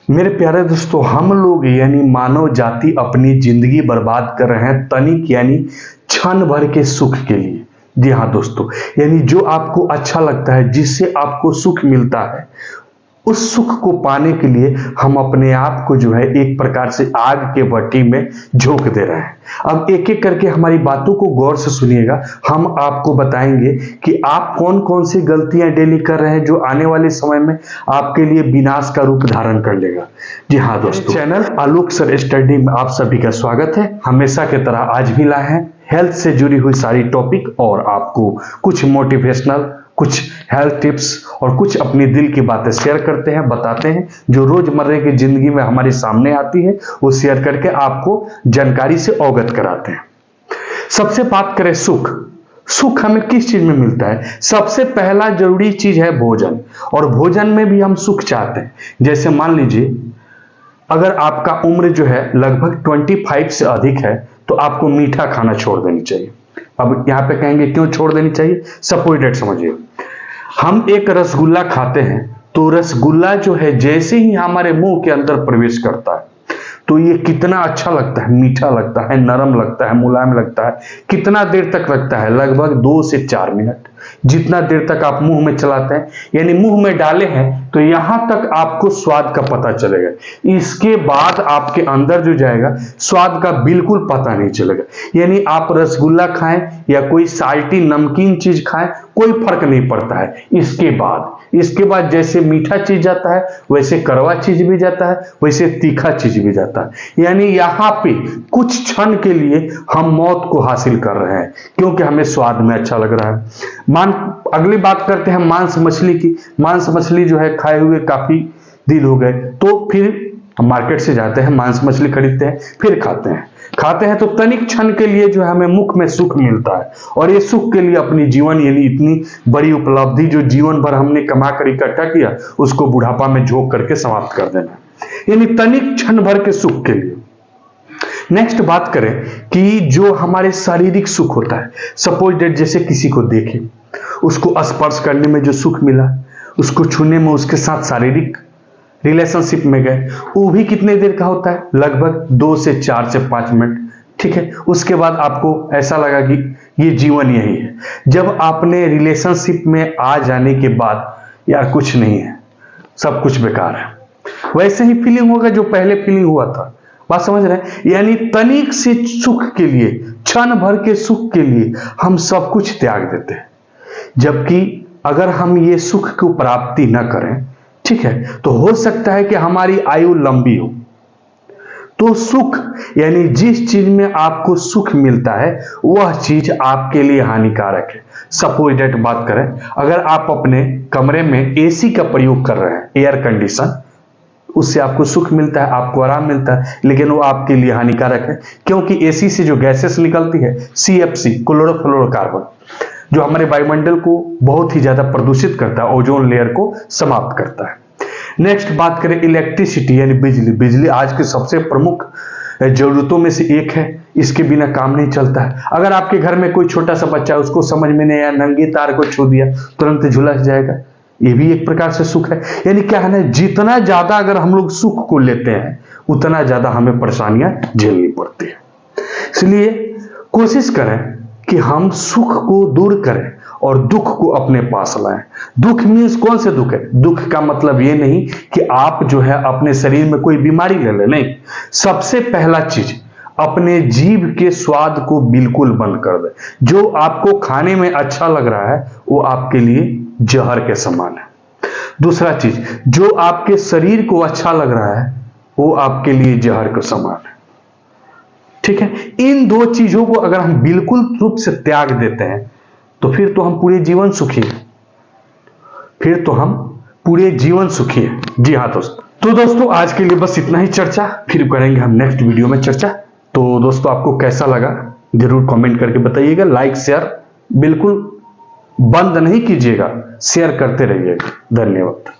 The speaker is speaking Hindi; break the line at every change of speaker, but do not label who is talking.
मेरे प्यारे दोस्तों, हम लोग यानी मानव जाति अपनी जिंदगी बर्बाद कर रहे हैं तनिक यानी क्षण भर के सुख के लिए। जी हाँ दोस्तों, यानी जो आपको अच्छा लगता है, जिससे आपको सुख मिलता है, उस सुख को पाने के लिए हम अपने आप को जो है एक प्रकार से आग के भट्टी में झोंक दे रहे हैं। अब एक एक करके हमारी बातों को गौर से सुनिएगा। हम आपको बताएंगे कि आप कौन कौन सी गलतियां डेली कर रहे हैं जो आने वाले समय में आपके लिए विनाश का रूप धारण कर लेगा। जी हाँ दोस्तों, चैनल आलोक सर स्टडी में आप सभी का स्वागत है। हमेशा की तरह आज भी लाए हैं हेल्थ से जुड़ी हुई सारी टॉपिक और आपको कुछ मोटिवेशनल, कुछ हेल्थ टिप्स और कुछ अपनी दिल की बातें शेयर करते हैं, बताते हैं, जो रोजमर्रा की जिंदगी में हमारे सामने आती है, वो शेयर करके आपको जानकारी से अवगत कराते हैं। सबसे बात करें सुख। सुख हमें किस चीज में मिलता है? सबसे पहला जरूरी चीज है भोजन, और भोजन में भी हम सुख चाहते हैं। जैसे मान लीजिए, अगर आपका उम्र जो है लगभग 25 से अधिक है, तो आपको मीठा खाना छोड़ देनी चाहिए। अब यहां पे कहेंगे क्यों छोड़ देनी चाहिए? सपोज डेट समझिए, हम एक रसगुल्ला खाते हैं, तो रसगुल्ला जो है जैसे ही हमारे मुंह के अंदर प्रवेश करता है, तो ये कितना अच्छा लगता है, मीठा लगता है, नरम लगता है, मुलायम लगता है। कितना देर तक लगता है? लगभग 2 से 4 मिनट। जितना देर तक आप मुंह में चलाते हैं, यानी मुंह में डाले हैं, तो यहां तक आपको स्वाद का पता चलेगा। इसके बाद आपके अंदर जो जाएगा, स्वाद का बिल्कुल पता नहीं चलेगा। यानी आप रसगुल्ला खाएं या कोई साल्टी नमकीन चीज खाएं, कोई फर्क नहीं पड़ता है। इसके बाद जैसे मीठा चीज जाता है, वैसे कड़वा चीज भी जाता है, वैसे तीखा चीज भी जाता है। यानी यहाँ पे कुछ क्षण के लिए हम मौत को हासिल कर रहे हैं, क्योंकि हमें स्वाद में अच्छा लग रहा है। अगली बात करते हैं मांस मछली की। मांस मछली जो है खाए हुए काफी दिन हो गए, तो फिर हम मार्केट से जाते हैं, मांस मछली खरीदते हैं, फिर खाते हैं तो तनिक क्षण के लिए जो है हमें मुख में सुख मिलता है। और ये सुख के लिए अपनी जीवन यानी इतनी बड़ी उपलब्धि जो जीवन भर हमने कमा कर इकट्ठा किया, उसको बुढ़ापा में झोंक करके समाप्त कर देना, यानी तनिक क्षण भर के सुख के लिए। नेक्स्ट बात करें कि जो हमारे शारीरिक सुख होता है, सपोज डेट जैसे किसी को देखे, उसको स्पर्श करने में जो सुख मिला, उसको छूने में, उसके साथ शारीरिक रिलेशनशिप में गए, वो भी कितने देर का होता है? लगभग 2 से 4 से 5 मिनट। ठीक है, उसके बाद आपको ऐसा लगा कि ये जीवन यही है। जब आपने रिलेशनशिप में आ जाने के बाद यार कुछ नहीं है, सब कुछ बेकार है, वैसे ही फीलिंग होगा जो पहले फीलिंग हुआ था। बात समझ रहे हैं? यानी तनिक से सुख के लिए, क्षण भर के सुख के लिए हम सब कुछ त्याग देते हैं। जबकि अगर हम ये सुख को प्राप्ति न करें, ठीक है, तो हो सकता है कि हमारी आयु लंबी हो। तो सुख यानी जिस चीज में आपको सुख मिलता है, वह चीज आपके लिए हानिकारक है। सपोज डेट बात करें, अगर आप अपने कमरे में एसी का प्रयोग कर रहे हैं, एयर कंडीशन, उससे आपको सुख मिलता है, आपको आराम मिलता है, लेकिन वो आपके लिए हानिकारक है। क्योंकि एसी से जो गैसेस निकलती है, CFC, क्लोरोफ्लोरोकार्बन, जो हमारे वायुमंडल को बहुत ही ज्यादा प्रदूषित करता है, ओजोन लेयर को समाप्त करता है। नेक्स्ट बात करें इलेक्ट्रिसिटी यानी बिजली। बिजली आज के सबसे प्रमुख जरूरतों में से एक है, इसके बिना काम नहीं चलता है। अगर आपके घर में कोई छोटा सा बच्चा है, उसको समझ में नहीं आया, नंगी तार को छू दिया, तुरंत झुलस जाएगा। ये भी एक प्रकार से सुख है। यानी क्या है ना, जितना ज्यादा अगर हम लोग सुख को लेते हैं, उतना ज्यादा हमें परेशानियां झेलनी पड़ती है। इसलिए कोशिश करें कि हम सुख को दूर करें और दुख को अपने पास लाएं। दुख मीन्स कौन से दुख है? दुख का मतलब ये नहीं कि आप जो है अपने शरीर में कोई बीमारी ले ले, नहीं। सबसे पहला चीज, अपने जीभ के स्वाद को बिल्कुल बंद कर दे। जो आपको खाने में अच्छा लग रहा है, वो आपके लिए जहर के समान है। दूसरा चीज, जो आपके शरीर को अच्छा लग रहा है, वो आपके लिए जहर के समान है। ठीक है, इन 2 चीजों को अगर हम बिल्कुल रूप से त्याग देते हैं, तो फिर तो हम पूरे जीवन सुखी हैं। जी हाँ दोस्तों, तो दोस्तों आज के लिए बस इतना ही चर्चा, फिर करेंगे हम नेक्स्ट वीडियो में चर्चा। तो दोस्तों आपको कैसा लगा जरूर कमेंट करके बताइएगा। लाइक शेयर बिल्कुल बंद नहीं कीजिएगा, शेयर करते रहिएगा। धन्यवाद।